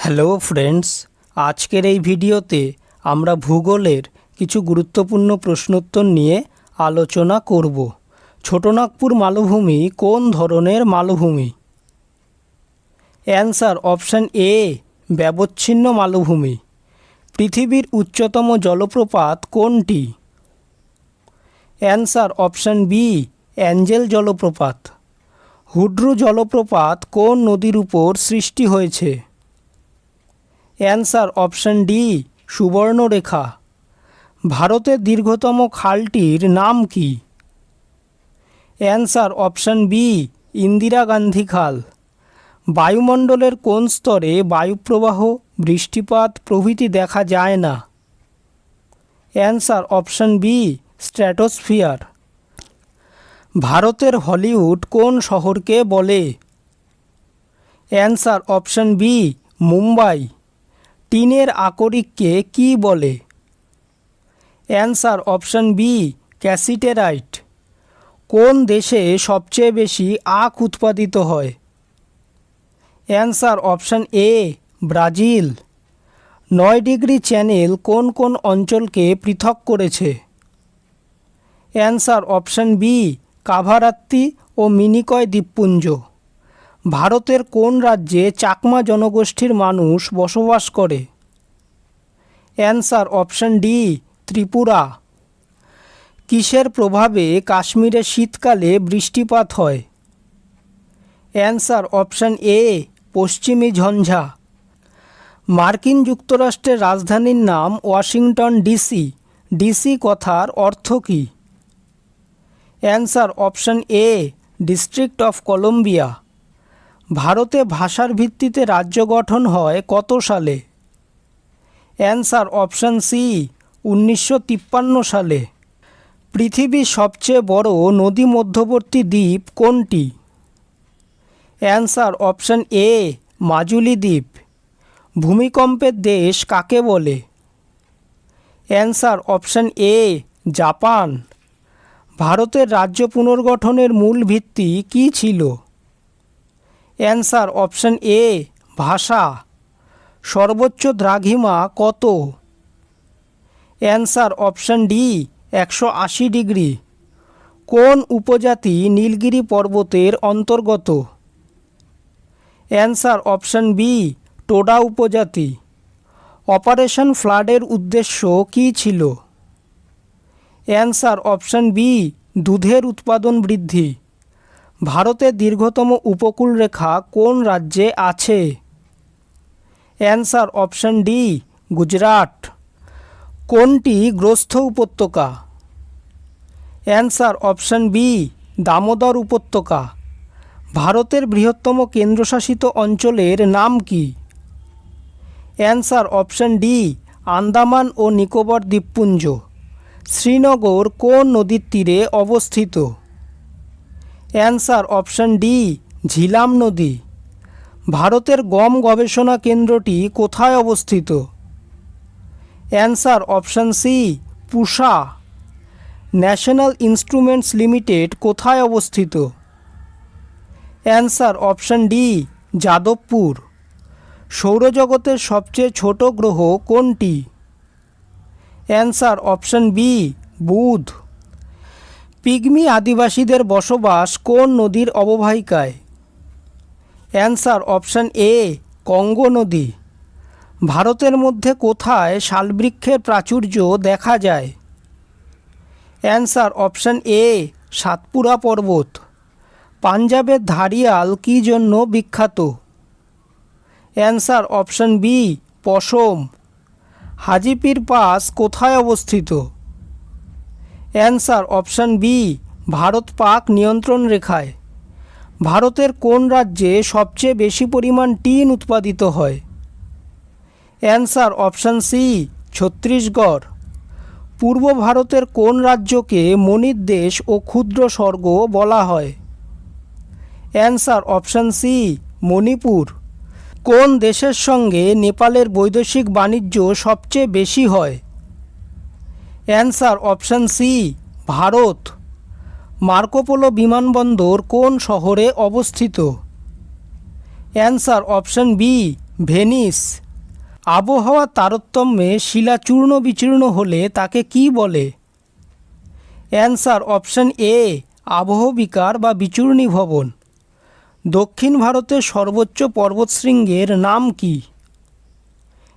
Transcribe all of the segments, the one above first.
Hello friends, আজকের এই ভিডিওতে আমরা ভূগোলের কিছু গুরুত্বপূর্ণ প্রশ্নোত্তর নিয়ে আলোচনা করব। ছোটনাগপুর মালভূমি কোন ধরনের মালভূমি? অ্যান্সার অপশান এ, ব্যবচ্ছিন্ন মালভূমি। পৃথিবীর উচ্চতম জলপ্রপাত কোনটি? অ্যান্সার অপশান বি, অ্যাঞ্জেল জলপ্রপাত। হুড্রু জলপ্রপাত কোন নদীর উপর সৃষ্টি হয়েছে? Answer option D, Subarnarekha. ভারতের দীর্ঘতম খালটির নাম কি? Answer option B, Indira Gandhi খাল। বায়ুমণ্ডলের কোন স্তরে বায়ুপ্রবাহ, বৃষ্টিপাত প্রভৃতি দেখা যায় না? Answer option B, stratosphere. ভারতের হলিউড কোন শহরকে বলে? Answer option B, Mumbai. টিনের আকরিককে কি বলে? Answer option B, cassiterite. কোন দেশে সবচেয়ে বেশি আখ উৎপাদিত হয়? Answer option A, Brazil. 9 degree channel কোন কোন অঞ্চলকে পৃথক করেছে? অ্যান্সার অপশান বি, কাভারাত্তি ও মিনিকয় দ্বীপপুঞ্জ। ভারতের কোন রাজ্যে চাকমা জনগোষ্ঠীর মানুষ বসবাস করে? Answer option D, Tripura. কিসের প্রভাবে কাশ্মীরে শীতকালে বৃষ্টিপাত হয়? অ্যান্সার অপশান এ, পশ্চিমী ঝঞ্ঝা। মার্কিন যুক্তরাষ্ট্রের রাজধানীর নাম ওয়াশিংটন ডিসি। ডিসি কথার অর্থ কী? Answer option A, district of Columbia. ভারতে ভাষার ভিত্তিতে রাজ্য গঠন হয় কত সালে? অ্যান্সার অপশান সি, 1953 সালে। পৃথিবীর সবচেয়ে বড় নদী মধ্যবর্তী দ্বীপ কোনটি? অ্যান্সার অপশান এ, মাজুলি দ্বীপ। ভূমিকম্পের দেশ কাকে বলে? অ্যান্সার অপশান এ, জাপান। ভারতের রাজ্য পুনর্গঠনের মূল ভিত্তি কী ছিল? অ্যান্সার অপশান এ, ভাষা। সর্বোচ্চ দ্রাঘিমা কত? Answer option D, 180 degree. কোন উপজাতি নীলগিরি পর্বতের অন্তর্গত? অ্যান্সার অপশান বি, টোডা উপজাতি। অপারেশন ফ্লাডের উদ্দেশ্য কী ছিল? অ্যান্সার অপশান বি, দুধের উৎপাদন বৃদ্ধি। ভারতের দীর্ঘতম উপকূলরেখা কোন রাজ্যে আছে? Answer option D, Gujarat. কোনটি গ্রস্থ উপত্যকা? অ্যান্সার অপশান বি, দামোদর উপত্যকা। ভারতের বৃহত্তম কেন্দ্রশাসিত অঞ্চলের নাম কি? অ্যান্সার অপশান ডি, আন্দামান ও নিকোবর দ্বীপপুঞ্জ। শ্রীনগর কোন নদীর তীরে অবস্থিত? অ্যান্সার অপশান ডি, ঝিলাম নদী। ভারতের গম গবেষণা কেন্দ্রটি কোথায় অবস্থিত? অ্যান্সার অপশান সি, পুসা। ন্যাশনাল ইনস্ট্রুমেন্টস লিমিটেড কোথায় অবস্থিত? Answer option D, Jadavpur. সৌরজগতের সবচেয়ে ছোট গ্রহ কোনটি? অ্যান্সার অপশান বি, বুধ। পিগমি আদিবাসীদের বসবাস কোন নদীর অববাহিকায়? অ্যান্সার অপশান এ, কঙ্গো নদী। ভারতের মধ্যে কোথায় শালবৃক্ষের প্রাচুর্য দেখা যায়? অ্যান্সার অপশান এ, সাতপুরা পর্বত। পাঞ্জাবের ধারিয়াল কী জন্য বিখ্যাত? অ্যান্সার অপশান বি, পশম। হাজিপির পাস কোথায় অবস্থিত? Answer option B, Bharat Pak নিয়ন্ত্রণ রেখায়। ভারতের কোন রাজ্যে সবচেয়ে বেশি পরিমাণ টিন উৎপাদিত হয়? Answer option C, Chhattisgarh. পূর্ব ভারতের কোন রাজ্যকে মণির দেশ ও ক্ষুদ্র স্বর্গ বলা হয়? Answer option C, Manipur. কোন দেশের সঙ্গে নেপালের বৈদেশিক বাণিজ্য সবচেয়ে বেশি হয়? Answer option C, Bharat. Marco Polo বিমানবন্দর কোন শহরে অবস্থিত? Answer option B, Venice. আবহাওয়ার তারতম্যে শিলা চূর্ণ বিচূর্ণ হলে তাকে কি বলে? অ্যান্সার অপশান এ আবহবিকার বা বিচূর্ণী ভবন। দক্ষিণ ভারতের সর্বোচ্চ পর্বতশৃঙ্গের নাম কি?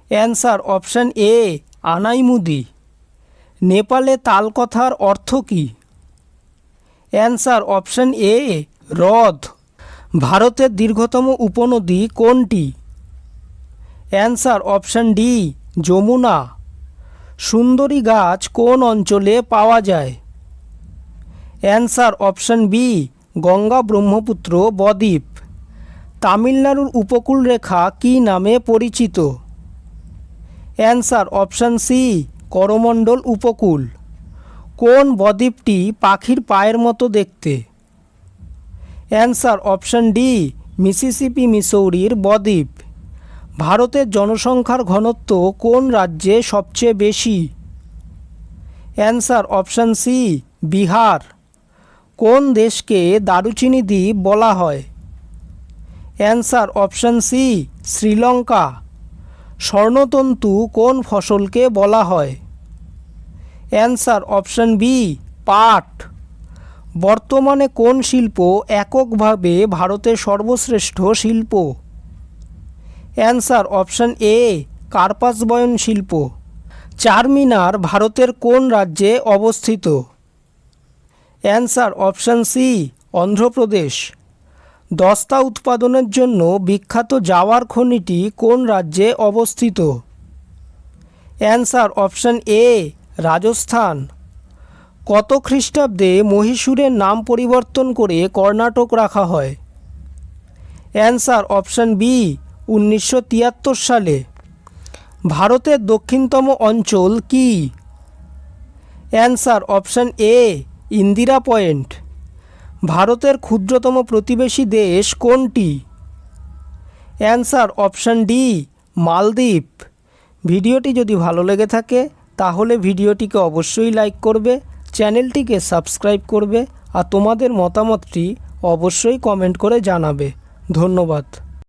অ্যান্সার অপশান এ আনাইমুদি। নেপালে তালকথার অর্থ কী? অ্যান্সার অপশান এ হ্রদ। ভারতের দীর্ঘতম উপনদী কোনটি? Answer option D Yamuna. সুন্দরী গাছ কোন অঞ্চলে পাওয়া যায়? Answer option B Ganga Brahmaputra বদ্বীপ। তামিলনাড়ুর উপকূলরেখা কী নামে পরিচিত? অ্যান্সার অপশান সি করমণ্ডল উপকূল। কোন বদ্বীপটি পাখির পায়ের মতো দেখতে? অ্যান্সার অপশান ডি মিসিসিপি মিসৌরির বদ্বীপ। ভারতের জনসংখ্যার ঘনত্ব কোন রাজ্যে সবচেয়ে বেশি? Answer option C Bihar. কোন দেশকে দারুচিনি দ্বীপ বলা হয়? Answer option C Sri Lanka. স্বর্ণতন্তু কোন ফসলকে বলা হয়? অ্যান্সার অপশান বি পাট। বর্তমানে কোন শিল্প এককভাবে ভারতের সর্বশ্রেষ্ঠ শিল্প? অ্যান্সার অপশান এ কার্পাস বয়ন শিল্প। চারমিনার ভারতের কোন রাজ্যে অবস্থিত? Answer option C Andhra Pradesh. দস্তা উৎপাদনের জন্য বিখ্যাত জাওয়ার খনিটি কোন রাজ্যে অবস্থিত? Answer option A Rajasthan. কত খ্রিস্টাব্দে মহীশূরের নাম পরিবর্তন করে কর্ণাটক রাখা হয়? অ্যান্সার অপশান বি 1973 সালে। ভারতের দক্ষিণতম অঞ্চল কি? অ্যান্সার অপশান এ ইন্দিরা পয়েন্ট। ভারতের ক্ষুদ্রতম প্রতিবেশী দেশ কোনটি? অ্যান্সার অপশান ডি মালদ্বীপ। ভিডিওটি যদি ভালো লেগে থাকে তাহলে ভিডিওটিকে অবশ্যই লাইক করবে, চ্যানেলটিকে সাবস্ক্রাইব করবে আর তোমাদের মতামতটি অবশ্যই কমেন্ট করে জানাবে। ধন্যবাদ।